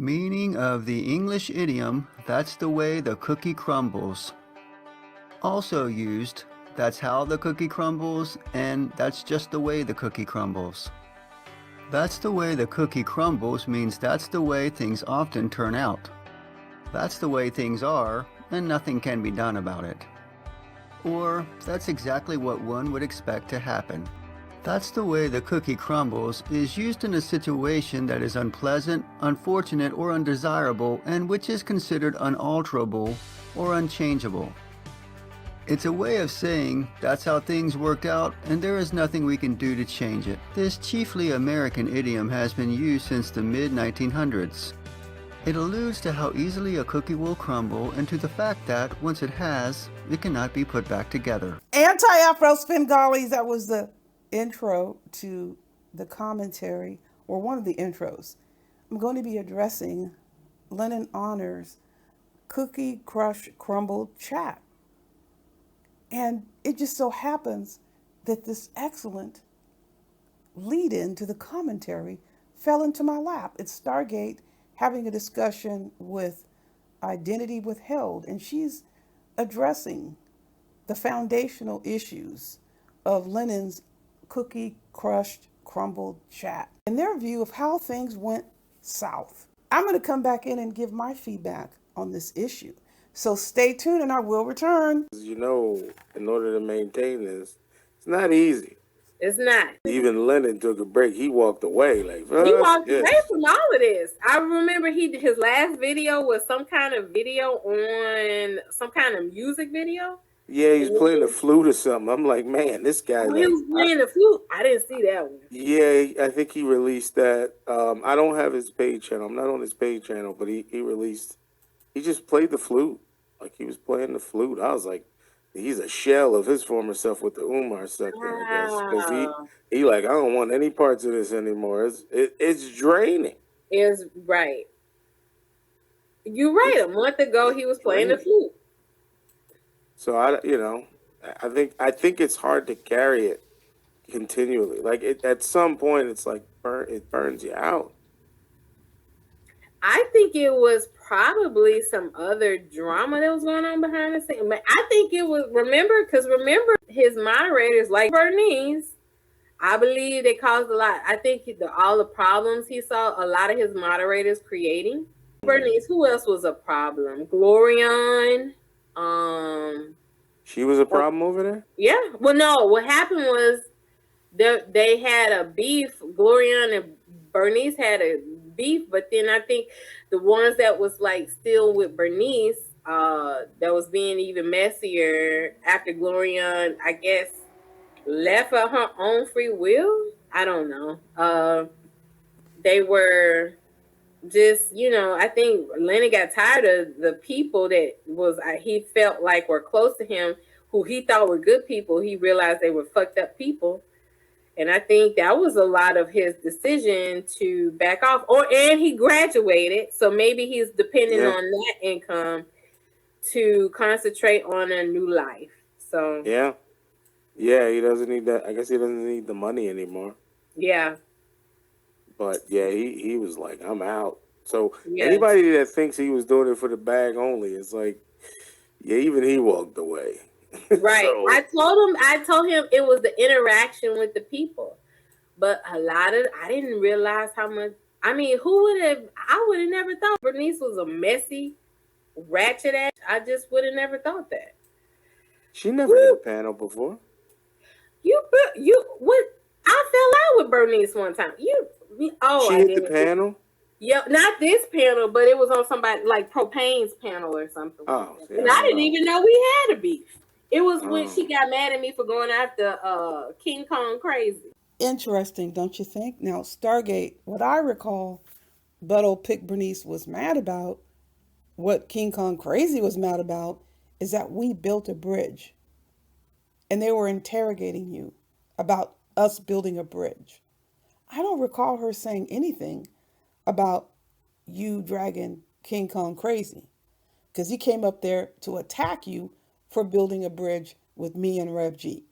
Meaning of the English idiom, that's the way the cookie crumbles. Also used, that's how the cookie crumbles, and that's just the way the cookie crumbles. That's the way the cookie crumbles means that's the way things often turn out. That's the way things are, and nothing can be done about it. Or, that's exactly what one would expect to happen. That's the way the cookie crumbles is used in a situation that is unpleasant, unfortunate, or undesirable, and which is considered unalterable or unchangeable. It's a way of saying that's how things worked out and there is nothing we can do to change it. This chiefly American idiom has been used since the mid-1900s. It alludes to how easily a cookie will crumble and to the fact that once it has, it cannot be put back together. Anti-Afro Spengalis, that was the intro to the commentary, or one of the intros. I'm going to be addressing Lenon Honor's Cookie Crush Crumbled chat. And it just so happens that this excellent lead-in to the commentary fell into my lap. It's Stargate having a discussion with Identity Withheld, and she's addressing the foundational issues of Lenon's Cookie Crushed Crumbled chat and their view of how things went south. I'm going to come back in and give my feedback on this issue. So stay tuned and I will return. You know, in order to maintain this, it's not easy. It's not. Even Lenon took a break. He walked away. He walked away from all of this. I remember his last video was some kind of video on some kind of music video. Yeah, he's playing the flute or something. I'm like, man, this guy. He was playing the flute. I didn't see that one. Yeah, I think he released that. I don't have his paid channel. I'm not on his paid channel, but he just played the flute. Like he was playing the flute. I was like, he's a shell of his former self with the Umar sector, I guess. Because he like, I don't want any parts of this anymore. It's draining. It's right. You're right. A month ago, he was playing the flute. So I think it's hard to carry it continually. Like at some point, it's like it burns you out. I think it was probably some other drama that was going on behind the scenes. But I think it was, remember his moderators, like Bernice, I believe they caused a lot. I think all the problems he saw, a lot of his moderators creating. Bernice, who else was a problem? Glorion. She was a problem over there? Yeah. Well, no, what happened was they had a beef. Glorion and Bernice had a beef, but then I think the ones that was like still with Bernice, that was being even messier after Glorion, I guess, left of her own free will. I don't know. They were just, I think Lennon got tired of the people that he felt like were close to him, who he thought were good people. He realized they were fucked up people. And I think that was a lot of his decision to back off. And he graduated, so maybe he's depending on that income to concentrate on a new life. So yeah, he doesn't need that. I guess he doesn't need the money anymore. Yeah. But yeah, he was like, I'm out. So anybody that thinks he was doing it for the bag only, it's like, yeah, even he walked away. Right. So, I told him it was the interaction with the people. But I didn't realize how much. I mean, I would have never thought Bernice was a messy, ratchet ass. I just would have never thought that. She never did a panel before. What? I fell out with Bernice one time. She hit the panel? Yeah, not this panel, but it was on somebody like Propane's panel or something. Oh, and I didn't even know we had a beef. It was when she got mad at me for going after King Kong Crazy. Interesting, don't you think? Now, Stargate, what I recall, Butto Pick Bernice was mad about, what King Kong Crazy was mad about, is that we built a bridge. And they were interrogating you about us building a bridge. I don't recall her saying anything about you dragging King Kong Crazy, because he came up there to attack you for building a bridge with me and Rev G.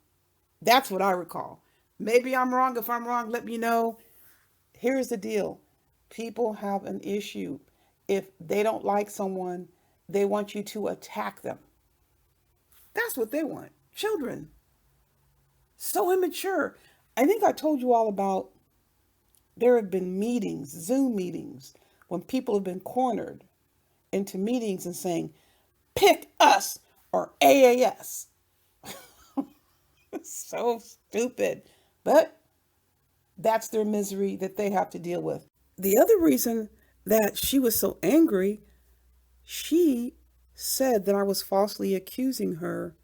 That's what I recall. Maybe I'm wrong. If I'm wrong, let me know. Here's the deal. People have an issue. If they don't like someone, they want you to attack them. That's what they want. Children. So immature. I think I told you all about there have been meetings, Zoom meetings, when people have been cornered into meetings and saying, pick us or AAS. So stupid. But that's their misery that they have to deal with. The other reason that she was so angry, she said that I was falsely accusing her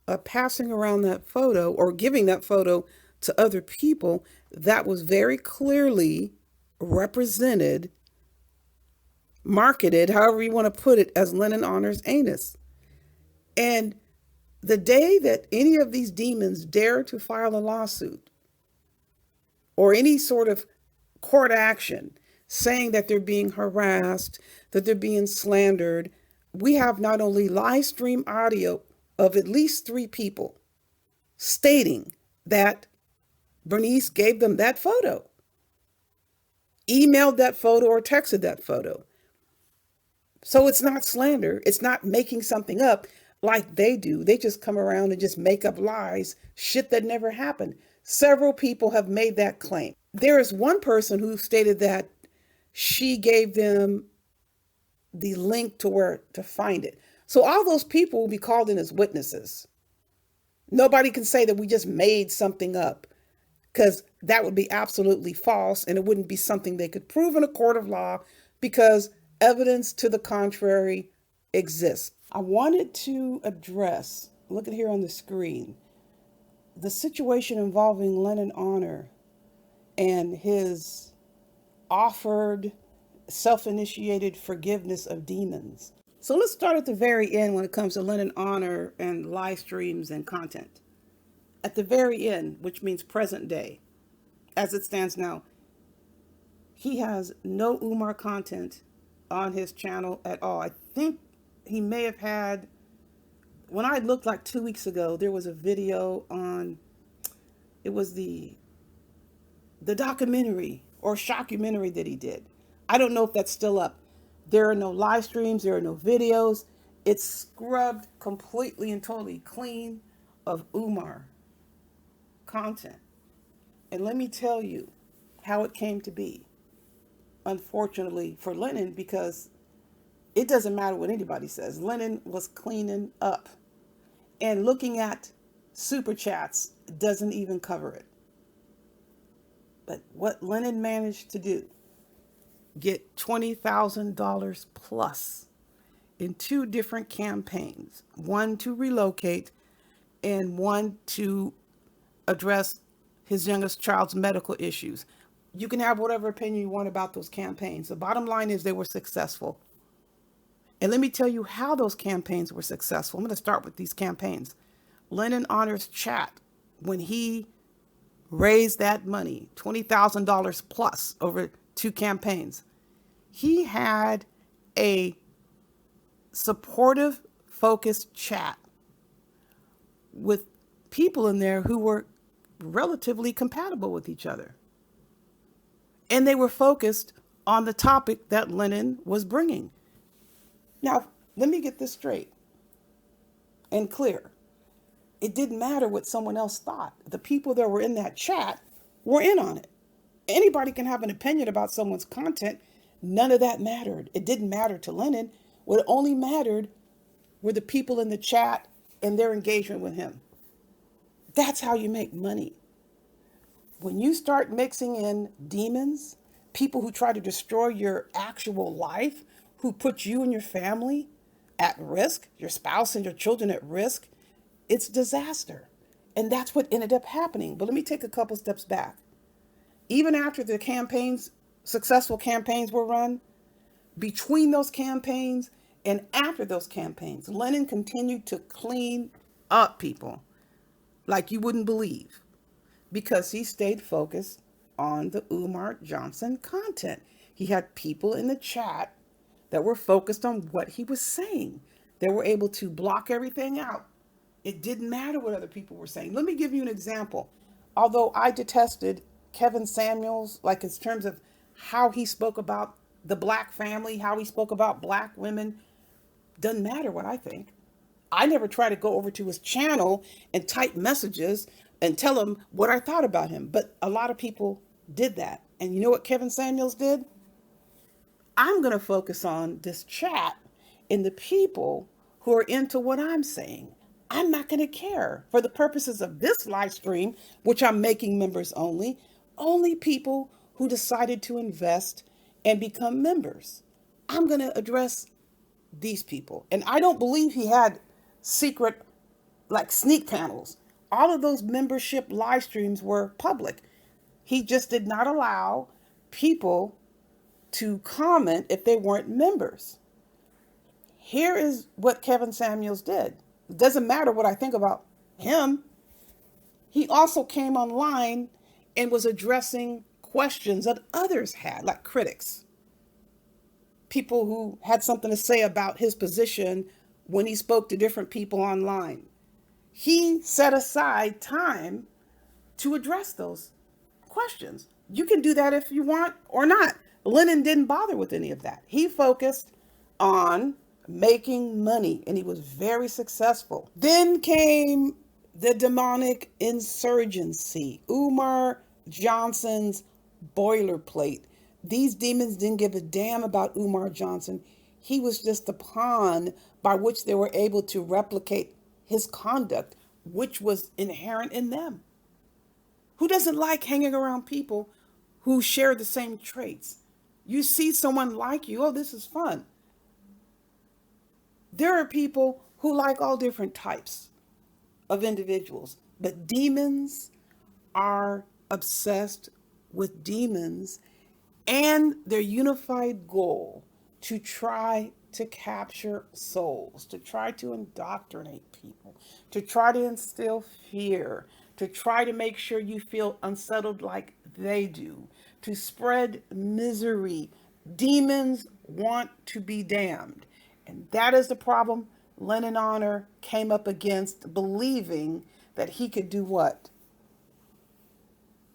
of passing around that photo or giving that photo to other people that was very clearly represented, marketed, however you want to put it, as Lenon honors anus. And the day that any of these demons dare to file a lawsuit or any sort of court action saying that they're being harassed, that they're being slandered, we have not only live stream audio of at least 3 people stating that Bernice gave them that photo, emailed that photo, or texted that photo. So it's not slander. It's not making something up like they do. They just come around and just make up lies, shit that never happened. Several people have made that claim. There is one person who stated that she gave them the link to where to find it. So all those people will be called in as witnesses. Nobody can say that we just made something up, because that would be absolutely false and it wouldn't be something they could prove in a court of law because evidence to the contrary exists. I wanted to address, look at here on the screen, the situation involving Lenon Honor and his offered self-initiated forgiveness of demons. So let's start at the very end when it comes to Lenon Honor and live streams and content. At the very end, which means present day, as it stands now, he has no Umar content on his channel at all. I think he may have had, when I looked like 2 weeks ago, there was a video on, it was the documentary or shockumentary that he did. I don't know if that's still up. There are no live streams, there are no videos. It's scrubbed completely and totally clean of Umar content. And let me tell you how it came to be. Unfortunately for Lenon, because it doesn't matter what anybody says, Lenon was cleaning up. And looking at super chats doesn't even cover it. But what Lenon managed to do, get $20,000 plus in 2 different campaigns, one to relocate and one to address his youngest child's medical issues. You can have whatever opinion you want about those campaigns. The bottom line is they were successful. And let me tell you how those campaigns were successful. I'm going to start with these campaigns. Lenon Honor's chat, when he raised that money, $20,000 plus over 2 campaigns, he had a supportive, focused chat with people in there who were relatively compatible with each other. And they were focused on the topic that Lenon was bringing. Now, let me get this straight and clear. It didn't matter what someone else thought. The people that were in that chat were in on it. Anybody can have an opinion about someone's content. None of that mattered. It didn't matter to Lenon. What only mattered were the people in the chat and their engagement with him. That's how you make money. When you start mixing in demons, people who try to destroy your actual life, who put you and your family at risk, your spouse and your children at risk, it's disaster. And that's what ended up happening. But let me take a couple steps back. Even after the campaigns, successful campaigns were run, between those campaigns and after those campaigns, Lenon continued to clean up people like you wouldn't believe, because he stayed focused on the Umar Johnson content. He had people in the chat that were focused on what he was saying. They were able to block everything out. It didn't matter what other people were saying. Let me give you an example. Although I detested Kevin Samuels, like in terms of how he spoke about the black family, how he spoke about black women. Doesn't matter what I think. I never try to go over to his channel and type messages and tell him what I thought about him. But a lot of people did that. And you know what Kevin Samuels did? I'm going to focus on this chat and the people who are into what I'm saying. I'm not going to care for the purposes of this live stream, which I'm making members only, only people who decided to invest and become members. I'm going to address these people. And I don't believe he had secret, like sneak panels. All of those membership live streams were public. He just did not allow people to comment if they weren't members. Here is what Kevin Samuels did. It doesn't matter what I think about him. He also came online and was addressing questions that others had, like critics, people who had something to say about his position when he spoke to different people online. He set aside time to address those questions. You can do that if you want or not. Lenon didn't bother with any of that. He focused on making money, and he was very successful. Then came the demonic insurgency, Umar Johnson's boilerplate. These demons didn't give a damn about Umar Johnson. He was just the pawn by which they were able to replicate his conduct, which was inherent in them. Who doesn't like hanging around people who share the same traits? You see someone like you, oh, this is fun. There are people who like all different types of individuals, but demons are obsessed with demons and their unified goal to try to capture souls, to try to indoctrinate people, to try to instill fear, to try to make sure you feel unsettled like they do, to spread misery. Demons want to be damned. And that is the problem Lenon Honor came up against, believing that he could do what?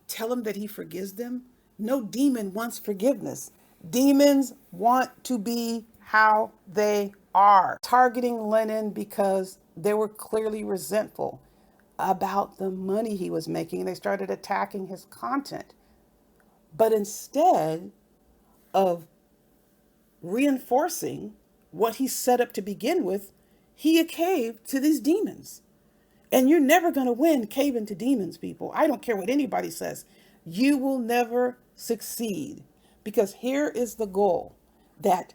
Tell them that he forgives them? No demon wants forgiveness. Demons want to be how they are. Targeting Lenon because they were clearly resentful about the money he was making, and they started attacking his content. But instead of reinforcing what he set up to begin with, he caved to these demons. And you're never going to win caving to demons, people. I don't care what anybody says. You will never succeed, because here is the goal that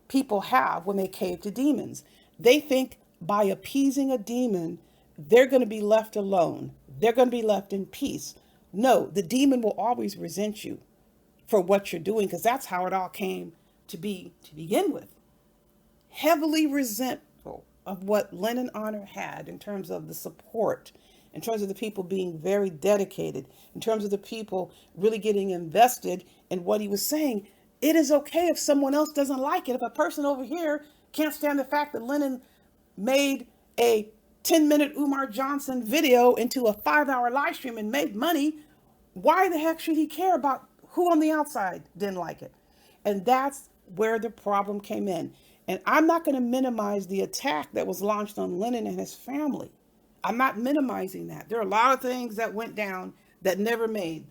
people have when they cave to demons. They think by appeasing a demon, they're going to be left alone. They're going to be left in peace. No, the demon will always resent you for what you're doing, because that's how it all came to be to begin with. Heavily resentful of what Lenon Honor had in terms of the support, in terms of the people being very dedicated, in terms of the people really getting invested in what he was saying. It is okay if someone else doesn't like it. If a person over here can't stand the fact that Lenon made a 10-minute Umar Johnson video into a 5-hour live stream and made money, why the heck should he care about who on the outside didn't like it? And that's where the problem came in. And I'm not going to minimize the attack that was launched on Lenon and his family. I'm not minimizing that. There are a lot of things that went down that never made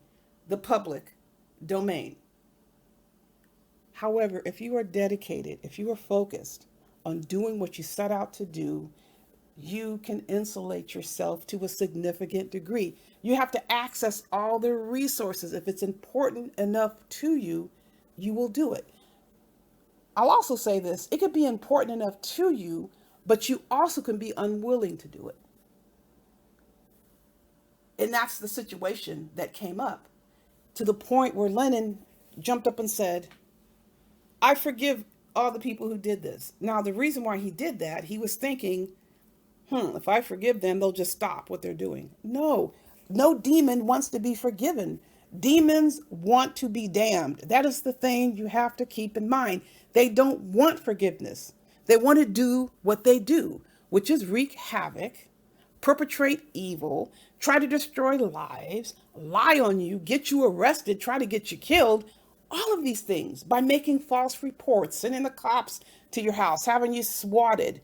the public domain. However, if you are dedicated, if you are focused on doing what you set out to do, you can insulate yourself to a significant degree. You have to access all the resources. If it's important enough to you, you will do it. I'll also say this, it could be important enough to you, but you also can be unwilling to do it. And that's the situation that came up, to the point where Lenon jumped up and said, I forgive all the people who did this. Now, the reason why he did that, he was thinking, if I forgive them, they'll just stop what they're doing. No demon wants to be forgiven. Demons want to be damned. That is the thing you have to keep in mind. They don't want forgiveness. They want to do what they do, which is wreak havoc, perpetrate evil, try to destroy lives, lie on you, get you arrested, try to get you killed, All of these things by making false reports, sending the cops to your house, having you swatted,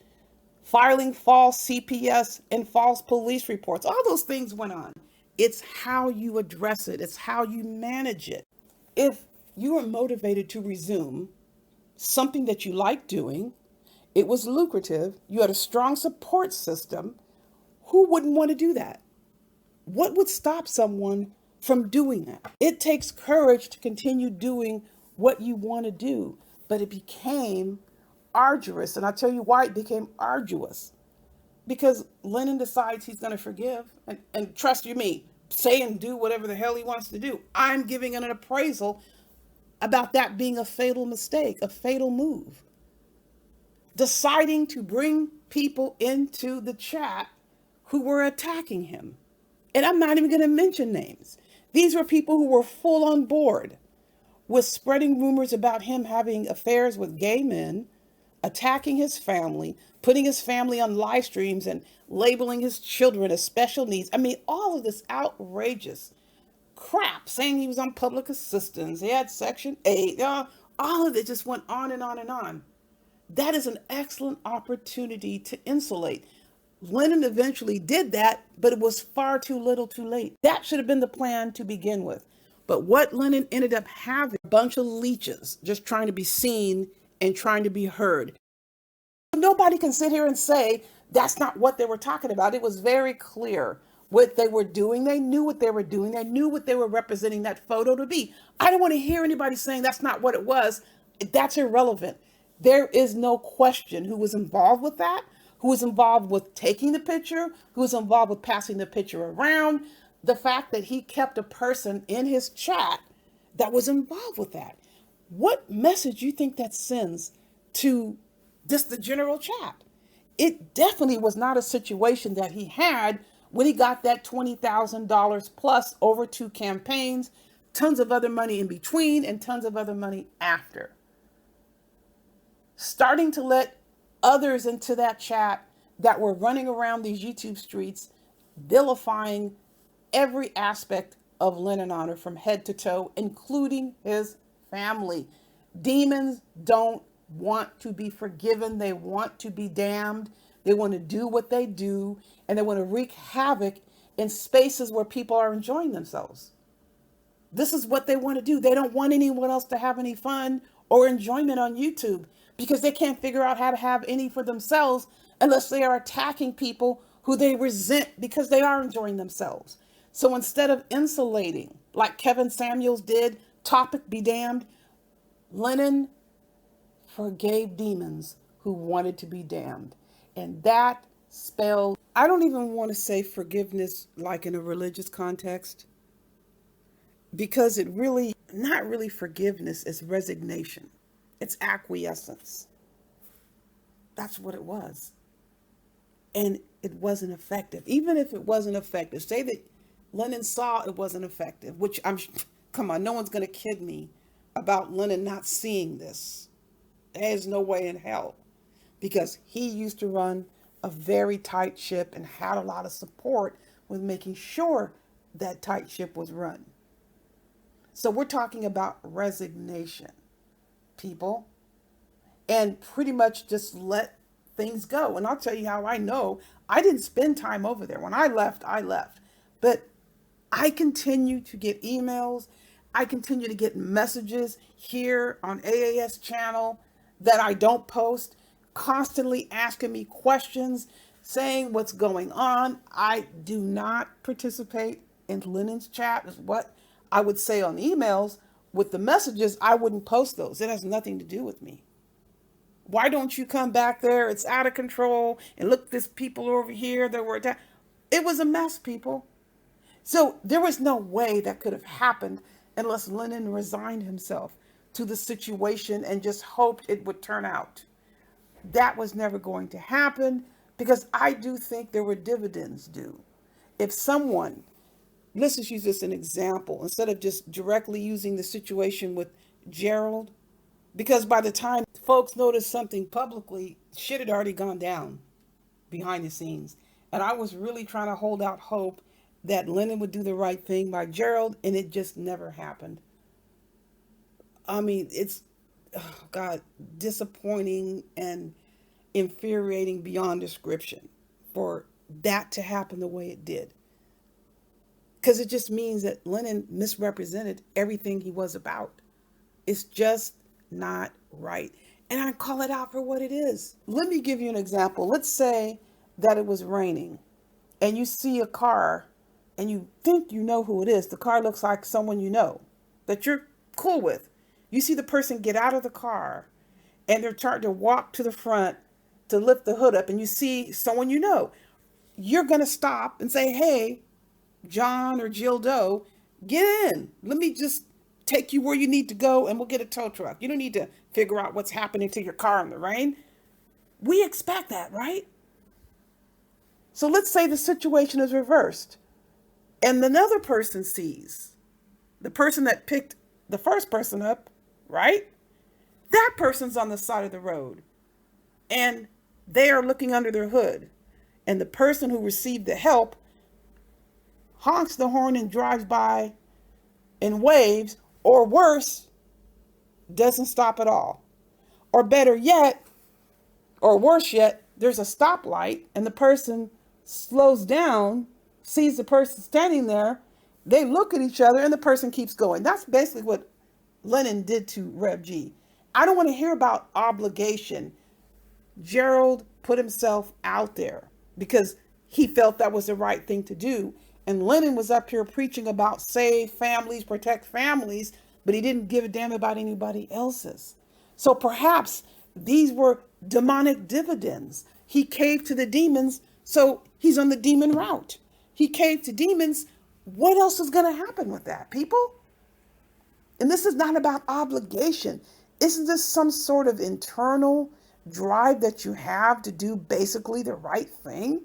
filing false CPS and false police reports. All those things went on. It's how you address it, it's how you manage it. If you are motivated to resume something that you like doing, it was lucrative, you had a strong support system, who wouldn't want to do that? What would stop someone from doing that? It takes courage to continue doing what you want to do, but it became arduous. And I'll tell you why it became arduous. Because Lenon decides he's going to forgive and trust you me, say and do whatever the hell he wants to do. I'm giving an appraisal about that being a fatal mistake, a fatal move. Deciding to bring people into the chat who were attacking him. And I'm not even going to mention names. These were people who were full on board with spreading rumors about him having affairs with gay men, attacking his family, putting his family on live streams and labeling his children as special needs. I mean, all of this outrageous crap, saying he was on public assistance, he had Section 8, all of it just went on and on and on. That is an excellent opportunity to insulate. Lenon eventually did that, but it was far too little too late. That should have been the plan to begin with. But what Lenon ended up having, a bunch of leeches just trying to be seen and trying to be heard. Nobody can sit here and say that's not what they were talking about. It was very clear what they were doing. They knew what they were doing. They knew what they were representing that photo to be. I don't want to hear anybody saying that's not what it was. That's irrelevant. There is no question who was involved with that, who was involved with taking the picture, who was involved with passing the picture around. The fact that he kept a person in his chat that was involved with that. What message do you think that sends to just the general chat? It definitely was not a situation that he had when he got that $20,000 plus over 2 campaigns, tons of other money in between, and tons of other money after. Starting to let others into that chat that were running around these YouTube streets, vilifying every aspect of Lenon Honor from head to toe, including his family. Demons don't want to be forgiven. They want to be damned. They want to do what they do, and they want to wreak havoc in spaces where people are enjoying themselves. This is what they want to do. They don't want anyone else to have any fun or enjoyment on YouTube because they can't figure out how to have any for themselves unless they are attacking people who they resent because they are enjoying themselves. So instead of insulating, like Kevin Samuels did, topic be damned, Lenon forgave demons who wanted to be damned. And that spelled, I don't even want to say forgiveness like in a religious context, because it really, not really forgiveness, it's resignation. It's acquiescence. That's what it was. And it wasn't effective. Even if it wasn't effective, say that Lenon saw it wasn't effective, which come on, no one's going to kid me about Lenon not seeing this. There's no way in hell, because he used to run a very tight ship and had a lot of support with making sure that tight ship was run. So we're talking about resignation, people, and pretty much just let things go. And I'll tell you how I know. I didn't spend time over there. When I left, I left. But I continue to get emails. I continue to get messages here on AAS channel that I don't post, constantly asking me questions, saying what's going on. I do not participate in Lenon's chat, is what I would say on emails. With the messages, I wouldn't post those. It has nothing to do with me. Why don't you come back there? It's out of control. And look, there's people over here that were attacked. It was a mess, people. So there was no way that could have happened unless Lenon resigned himself to the situation and just hoped it would turn out. That was never going to happen, because I do think there were dividends due. If someone, let's just use this as an example, instead of just directly using the situation with Gerald, because by the time folks noticed something publicly, shit had already gone down behind the scenes. And I was really trying to hold out hope that Lenon would do the right thing by Gerald, and it just never happened. I mean, it's, oh God, disappointing and infuriating beyond description for that to happen the way it did. Because it just means that Lenin misrepresented everything he was about. It's just not right. And I call it out for what it is. Let me give you an example. Let's say that it was raining and you see a car and you think you know who it is. The car looks like someone you know that you're cool with. You see the person get out of the car and they're trying to walk to the front to lift the hood up, and you see someone you know. You're going to stop and say, hey, John or Jill Doe, get in. Let me just take you where you need to go and we'll get a tow truck. You don't need to figure out what's happening to your car in the rain. We expect that, right? So let's say the situation is reversed and another person sees the person that picked the first person up, right? That person's on the side of the road and they are looking under their hood. And the person who received the help honks the horn and drives by and waves, or worse, doesn't stop at all. Or better yet, or worse yet, there's a stoplight and the person slows down, sees the person standing there, they look at each other and the person keeps going. That's basically what Lenin did to Rev G. I don't want to hear about obligation. Gerald put himself out there because he felt that was the right thing to do. And Lenin was up here preaching about save families, protect families, but he didn't give a damn about anybody else's. So perhaps these were demonic dividends. He caved to the demons, so he's on the demon route. He caved to demons. What else is going to happen with that, people? And this is not about obligation. Isn't this some sort of internal drive that you have to do basically the right thing?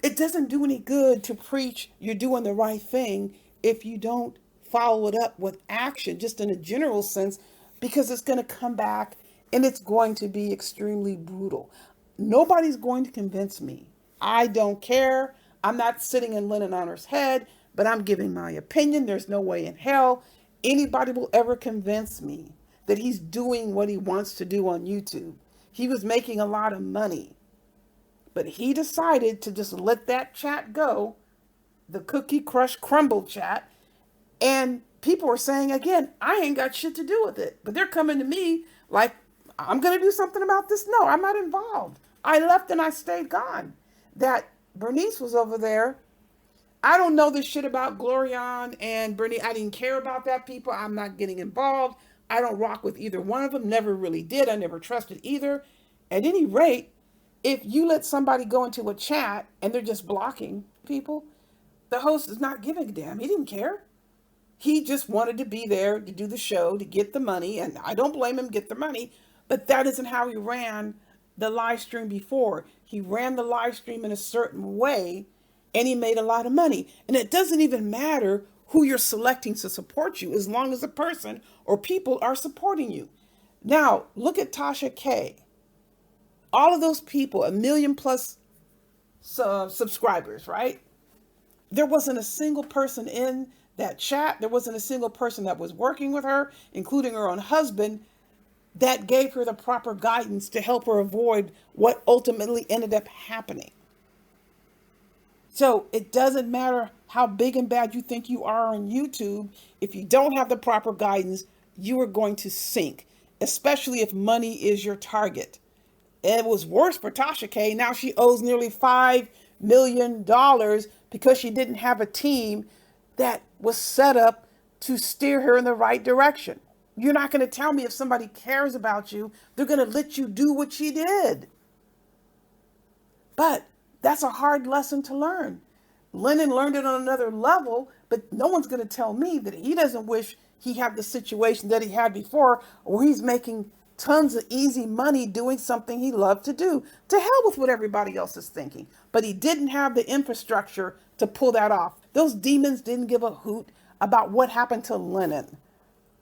It doesn't do any good to preach you're doing the right thing if you don't follow it up with action, just in a general sense, because it's going to come back and it's going to be extremely brutal. Nobody's going to convince me. I don't care. I'm not sitting in Lenon Honor's head, but I'm giving my opinion. There's no way in hell anybody will ever convince me that he's doing what he wants to do on YouTube. He was making a lot of money, but he decided to just let that chat go, the Cookie Crush Crumbled chat, and people are saying, again, I ain't got shit to do with it. But they're coming to me like, I'm going to do something about this. No, I'm not involved. I left and I stayed gone. That Bernice was over there. I don't know this shit about Glorion and Bernice. I didn't care about that people. I'm not getting involved. I don't rock with either one of them. Never really did. I never trusted either. At any rate, if you let somebody go into a chat and they're just blocking people, the host is not giving a damn. He didn't care. He just wanted to be there to do the show, to get the money, and I don't blame him, get the money, but that isn't how he ran the live stream before. He ran the live stream in a certain way, and he made a lot of money. And it doesn't even matter who you're selecting to support you, as long as a person or people are supporting you. Now, look at Tasha K. All of those people, 1 million plus subscribers, right? There wasn't a single person in that chat. There wasn't a single person that was working with her, including her own husband, that gave her the proper guidance to help her avoid what ultimately ended up happening. So it doesn't matter how big and bad you think you are on YouTube. If you don't have the proper guidance, you are going to sink, especially if money is your target. And it was worse for Tasha K. Now she owes nearly $5 million because she didn't have a team that was set up to steer her in the right direction. You're not going to tell me if somebody cares about you, they're going to let you do what she did. But that's a hard lesson to learn. Lenin learned it on another level, but no one's going to tell me that he doesn't wish he had the situation that he had before, where he's making tons of easy money doing something he loved to do. To hell with what everybody else is thinking. But he didn't have the infrastructure to pull that off. Those demons didn't give a hoot about what happened to Lenin.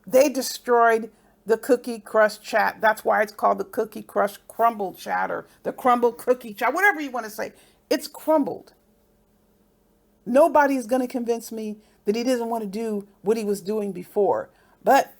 They destroyed the Cookie Crush chat. That's why it's called the Cookie Crush Crumbled chat, or the Crumbled Cookie chat, whatever you want to say. It's crumbled. Nobody's going to convince me that he doesn't want to do what he was doing before. But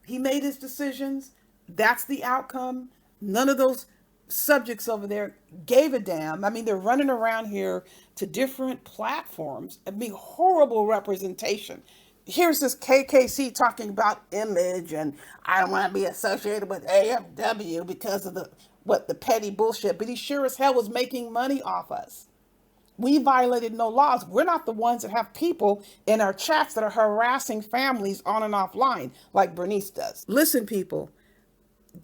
he made his decisions. That's the outcome. None of those subjects over there gave a damn. I mean, they're running around here to different platforms and being horrible representation. Here's this KKC talking about image and I don't want to be associated with AFW because of the petty bullshit, but he sure as hell was making money off us. We violated no laws. We're not the ones that have people in our chats that are harassing families on and offline like Bernice does. Listen, people,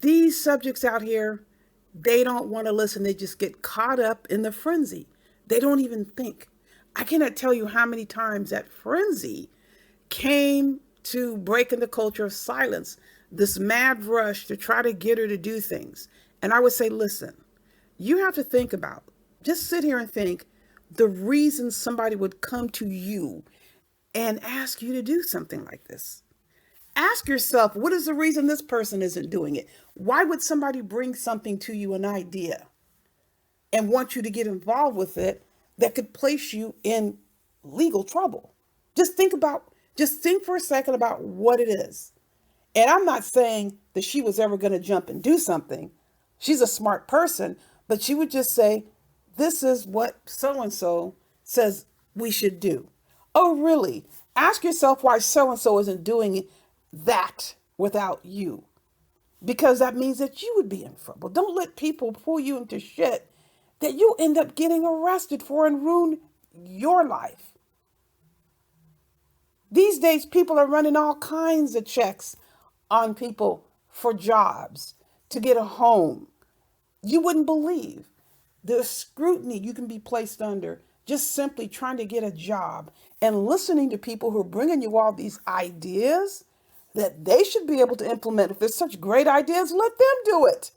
these subjects out here, they don't want to listen. They just get caught up in the frenzy. They don't even think. I cannot tell you how many times that frenzy came to breaking the culture of silence, this mad rush to try to get her to do things. And I would say, listen, you have to think about, just sit here and think the reason somebody would come to you and ask you to do something like this. Ask yourself, what is the reason this person isn't doing it? Why would somebody bring something to you, an idea, and want you to get involved with it that could place you in legal trouble? Just think for a second about what it is. And I'm not saying that she was ever going to jump and do something. She's a smart person, but she would just say, this is what so-and-so says we should do. Oh, really? Ask yourself why so-and-so isn't doing that without you. Because that means that you would be in trouble. Don't let people pull you into shit that you end up getting arrested for and ruin your life. These days, people are running all kinds of checks on people for jobs, to get a home. You wouldn't believe the scrutiny you can be placed under just simply trying to get a job and listening to people who are bringing you all these ideas that they should be able to implement. If there's such great ideas, let them do it.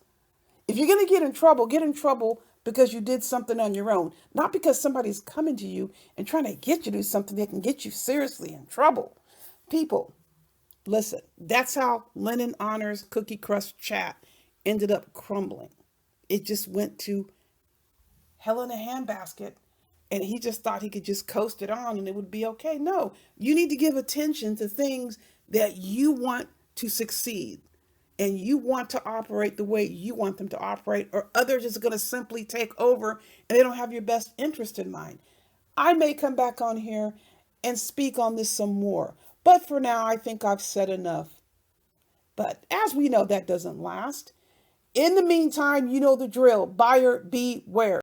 If you're going to get in trouble because you did something on your own, not because somebody's coming to you and trying to get you to do something that can get you seriously in trouble. People, listen, that's how Lenon Honors Cookie Crust chat ended up crumbling. It just went to hell in a handbasket, and he just thought he could just coast it on and it would be okay. No, you need to give attention to things that you want to succeed and you want to operate the way you want them to operate, or others is going to simply take over and they don't have your best interest in mind. I may come back on here and speak on this some more, but for now, I think I've said enough. But as we know, that doesn't last. In the meantime, you know the drill. Buyer beware.